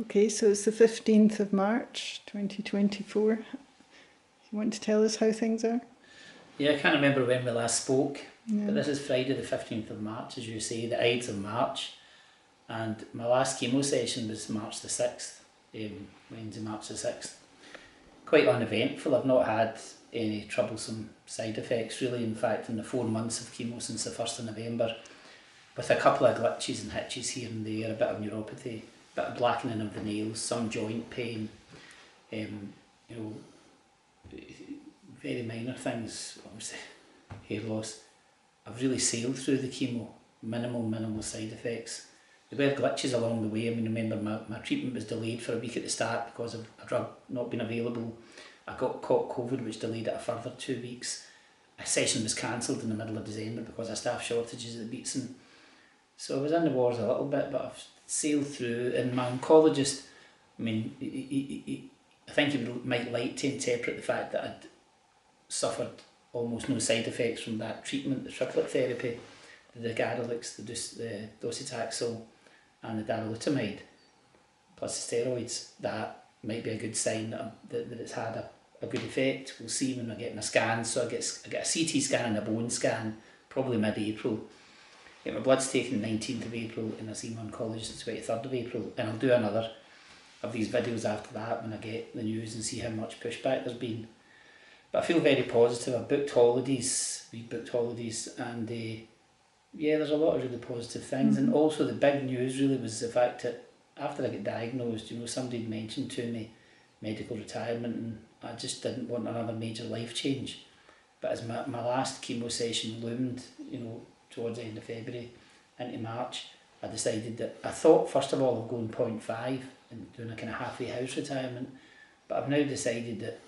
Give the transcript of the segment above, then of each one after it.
Okay, so it's the 15th of March 2024. You want to tell us how things are? Yeah, I can't remember when we last spoke, Yeah. but this is Friday the 15th of March, as you say, the Ides of March. And my last chemo session was March the 6th, Wednesday, March the 6th. Quite uneventful. I've not had any troublesome side effects really. In fact, in the 4 months of chemo since the 1st of November, with a couple of glitches and hitches here and there, a bit of neuropathy, a bit of blackening of the nails, some joint pain, you know, very minor things, obviously hair loss. I've really sailed through the chemo, minimal side effects. There were glitches along the way. I mean, remember my treatment was delayed for a week at the start because of a drug not being available. I caught COVID, which delayed it a further 2 weeks. A session was cancelled in the middle of December because of staff shortages at the Beatson. So I was in the wars a little bit, but I've sailed through. And my oncologist, I mean, I think he might like to interpret the fact that I'd suffered almost no side effects from that treatment, the triplet therapy, the Garelix, the docetaxel and the darolutamide, plus the steroids. That might be a good sign that it's had a good effect. We'll see when I get my scans. So I get a CT scan and a bone scan, probably mid-April. Get my bloods taken 19th of April and I see my oncologist the 23rd of April, and I'll do another of these videos after that when I get the news and see how much pushback there's been. But I feel very positive. I've booked holidays, we booked holidays, and yeah, there's a lot of really positive things. And also the big news really was the fact that after I got diagnosed, you know, somebody had mentioned to me medical retirement, and I just didn't want another major life change. But as my last chemo session loomed, you know, towards the end of February into March, I decided that I thought first of all of going 0.5 and doing a kind of halfway house retirement, but I've now decided that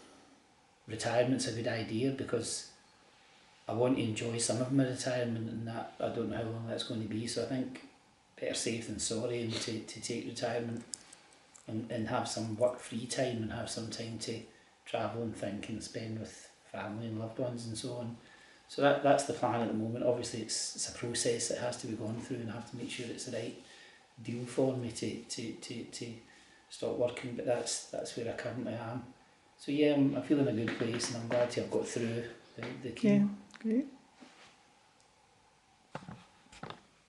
retirement's a good idea because I want to enjoy some of my retirement, and that I don't know how long that's going to be. So I think better safe than sorry, and to take retirement and have some work free time and have some time to travel and think and spend with family and loved ones and so on. So that's the plan at the moment. Obviously it's a process that has to be gone through, and I have to make sure it's the right deal for me to stop working, but that's where I currently am. So yeah, I'm feeling in a good place, and I'm glad to have got through the chemo. Yeah, great.